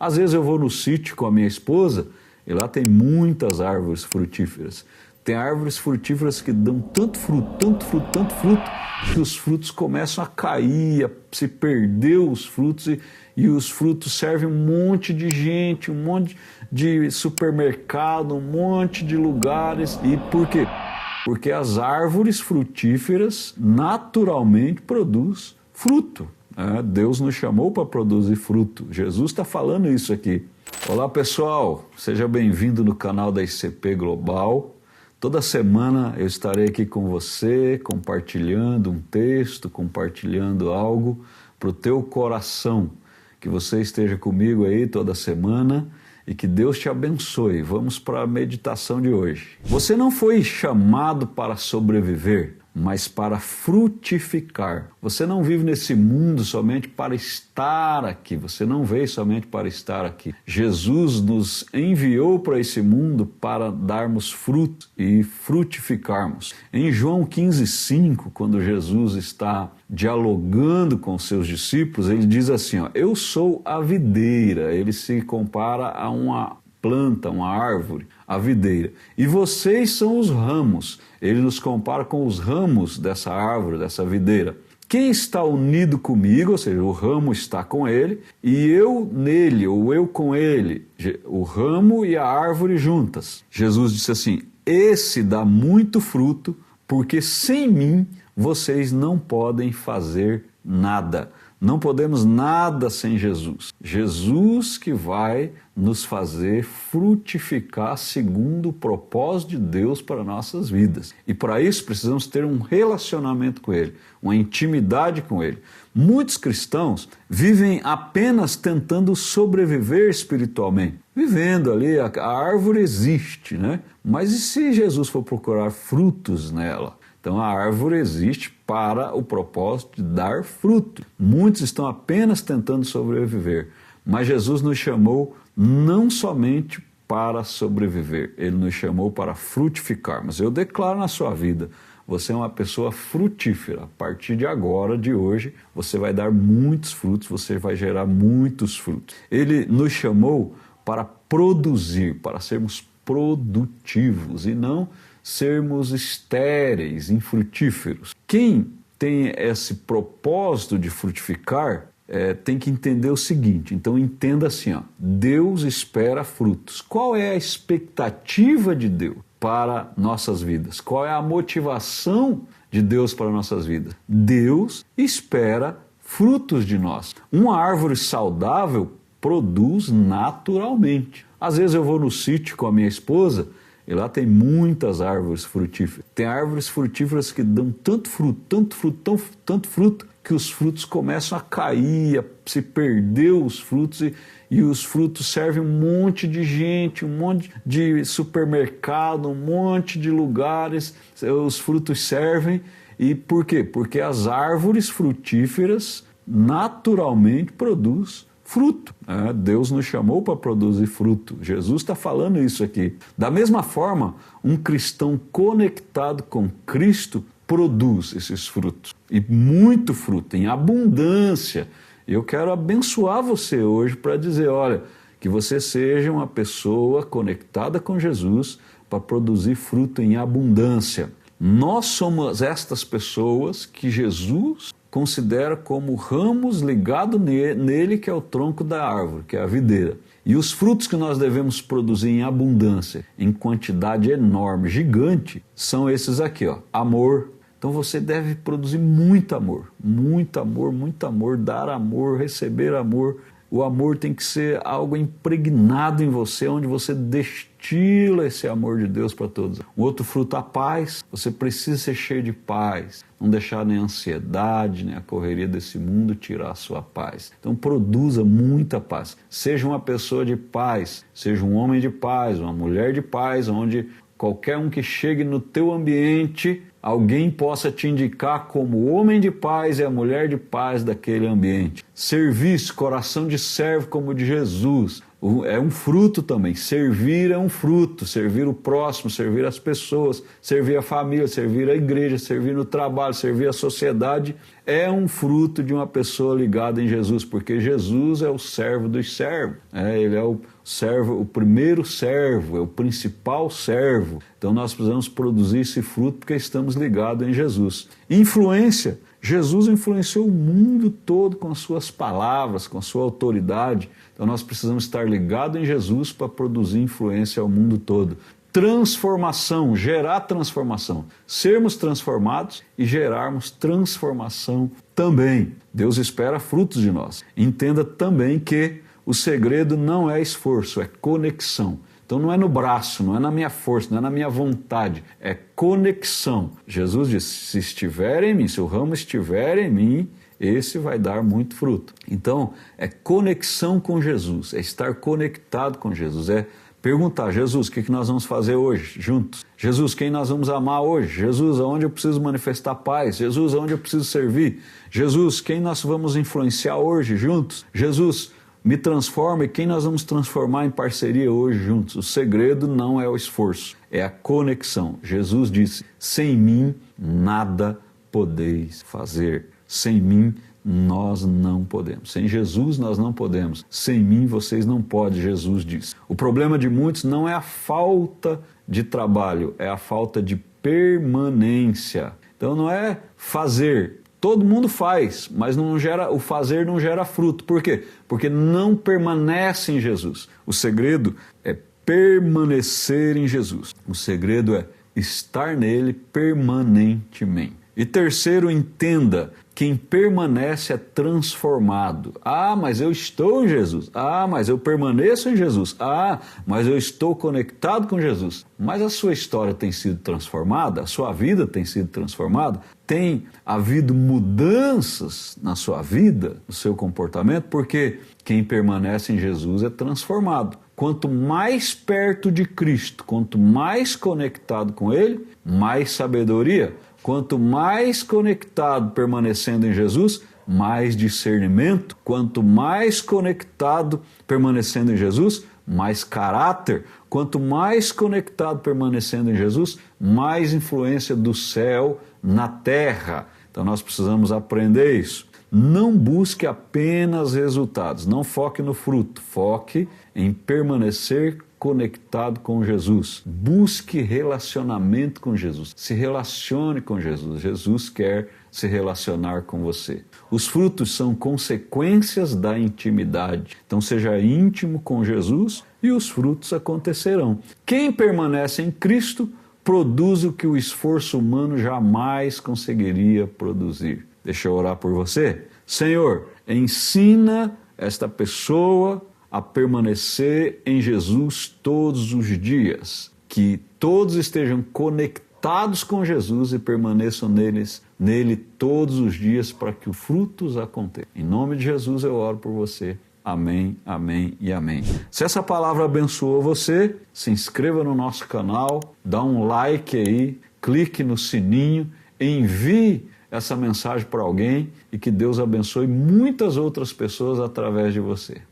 Às vezes eu vou no sítio com a minha esposa e lá tem muitas árvores frutíferas. Tem árvores frutíferas que dão tanto fruto, tanto fruto, tanto fruto, que os frutos começam a cair, a se perder os frutos e os frutos servem um monte de gente, um monte de supermercado, um monte de lugares. E por quê? Porque as árvores frutíferas naturalmente produzem fruto. Deus nos chamou para produzir fruto. Jesus está falando isso aqui. Olá pessoal, seja bem-vindo no canal da ICP Global. Toda semana eu estarei aqui com você, compartilhando um texto, compartilhando algo para o teu coração. Que você esteja comigo aí toda semana e que Deus te abençoe. Vamos para a meditação de hoje. Você não foi chamado para sobreviver, mas para frutificar. Você não vive nesse mundo somente para estar aqui, você não veio somente para estar aqui. Jesus nos enviou para esse mundo para darmos fruto e frutificarmos. Em João 15:5, quando Jesus está dialogando com seus discípulos, ele diz assim, eu sou a videira. Ele se compara a uma planta, uma árvore, a videira. E vocês são os ramos. Ele nos compara com os ramos dessa árvore, dessa videira. Quem está unido comigo, ou seja, o ramo está com ele, e eu nele, ou eu com ele, o ramo e a árvore juntas. Jesus disse assim, esse dá muito fruto, porque sem mim vocês não podem fazer nada. Não podemos nada sem Jesus. Jesus que vai nos fazer frutificar segundo o propósito de Deus para nossas vidas. E para isso precisamos ter um relacionamento com Ele, uma intimidade com Ele. Muitos cristãos vivem apenas tentando sobreviver espiritualmente. Vivendo ali, a árvore existe, né? Mas e se Jesus for procurar frutos nela? Então a árvore existe para o propósito de dar fruto. Muitos estão apenas tentando sobreviver, mas Jesus nos chamou não somente para sobreviver, Ele nos chamou para frutificar. Mas eu declaro na sua vida, você é uma pessoa frutífera. A partir de agora, de hoje, você vai dar muitos frutos, você vai gerar muitos frutos. Ele nos chamou para produzir, para sermos produtivos e não sermos estéreis, infrutíferos. Quem tem esse propósito de frutificar tem que entender o seguinte, então entenda assim, Deus espera frutos. Qual é a expectativa de Deus para nossas vidas? Qual é a motivação de Deus para nossas vidas? Deus espera frutos de nós. Uma árvore saudável produz naturalmente. Às vezes eu vou no sítio com a minha esposa e lá tem muitas árvores frutíferas. Tem árvores frutíferas que dão tanto fruto, tanto fruto, que os frutos começam a cair, a se perder os frutos e os frutos servem um monte de gente, um monte de supermercado, um monte de lugares, os frutos servem. E por quê? Porque as árvores frutíferas naturalmente produzem fruto. Deus nos chamou para produzir fruto. Jesus está falando isso aqui. Da mesma forma, um cristão conectado com Cristo produz esses frutos. E muito fruto, em abundância. Eu quero abençoar você hoje para dizer, olha, que você seja uma pessoa conectada com Jesus para produzir fruto em abundância. Nós somos estas pessoas que Jesus considera como ramos ligados nele, que é o tronco da árvore, que é a videira. E os frutos que nós devemos produzir em abundância, em quantidade enorme, gigante, são esses aqui, amor. Então você deve produzir muito amor, dar amor, receber amor. O amor tem que ser algo impregnado em você, onde você destila esse amor de Deus para todos. Um outro fruto, a paz. Você precisa ser cheio de paz. Não deixar nem a ansiedade, nem a correria desse mundo tirar a sua paz. Então produza muita paz. Seja uma pessoa de paz, seja um homem de paz, uma mulher de paz, onde qualquer um que chegue no teu ambiente alguém possa te indicar como o homem de paz e a mulher de paz daquele ambiente. Serviço, coração de servo como o de Jesus, é um fruto também. Servir é um fruto, servir o próximo, servir as pessoas, servir a família, servir a igreja, servir no trabalho, servir a sociedade, é um fruto de uma pessoa ligada em Jesus, porque Jesus é o servo dos servos, ele é o servo, o primeiro servo, é o principal servo. Então nós precisamos produzir esse fruto porque estamos ligados em Jesus. Influência. Jesus influenciou o mundo todo com as suas palavras, com a sua autoridade. Então nós precisamos estar ligados em Jesus para produzir influência ao mundo todo. Transformação, gerar transformação. Sermos transformados e gerarmos transformação também. Deus espera frutos de nós. Entenda também que o segredo não é esforço, é conexão. Então não é no braço, não é na minha força, não é na minha vontade, é conexão. Jesus disse, se estiver em mim, se o ramo estiver em mim, esse vai dar muito fruto. Então é conexão com Jesus, é estar conectado com Jesus, é perguntar, Jesus, o que nós vamos fazer hoje juntos? Jesus, quem nós vamos amar hoje? Jesus, aonde eu preciso manifestar paz? Jesus, aonde eu preciso servir? Jesus, quem nós vamos influenciar hoje juntos? Jesus, me transforma, e quem nós vamos transformar em parceria hoje juntos? O segredo não é o esforço, é a conexão. Jesus disse, sem mim nada podeis fazer. Sem mim nós não podemos. Sem Jesus nós não podemos. Sem mim vocês não podem, Jesus disse. O problema de muitos não é a falta de trabalho, é a falta de permanência. Então não é fazer. Todo mundo faz, mas o fazer não gera fruto. Por quê? Porque não permanece em Jesus. O segredo é permanecer em Jesus. O segredo é estar nele permanentemente. E terceiro, entenda, quem permanece é transformado. Ah, mas eu estou em Jesus. Ah, mas eu permaneço em Jesus. Ah, mas eu estou conectado com Jesus. Mas a sua história tem sido transformada? A sua vida tem sido transformada? Tem havido mudanças na sua vida, no seu comportamento? Porque quem permanece em Jesus é transformado. Quanto mais perto de Cristo, quanto mais conectado com Ele, mais sabedoria. Quanto mais conectado permanecendo em Jesus, mais discernimento. Quanto mais conectado permanecendo em Jesus, mais caráter. Quanto mais conectado permanecendo em Jesus, mais influência do céu na terra. Então nós precisamos aprender isso. Não busque apenas resultados, não foque no fruto, foque em permanecer conectado com Jesus. Busque relacionamento com Jesus. Se relacione com Jesus. Jesus quer se relacionar com você. Os frutos são consequências da intimidade. Então seja íntimo com Jesus e os frutos acontecerão. Quem permanece em Cristo produz o que o esforço humano jamais conseguiria produzir. Deixa eu orar por você. Senhor, ensina esta pessoa a permanecer em Jesus todos os dias, que todos estejam conectados com Jesus e permaneçam nele todos os dias para que os frutos aconteçam. Em nome de Jesus eu oro por você. Amém, amém e amém. Se essa palavra abençoou você, se inscreva no nosso canal, dá um like aí, clique no sininho, envie essa mensagem para alguém e que Deus abençoe muitas outras pessoas através de você.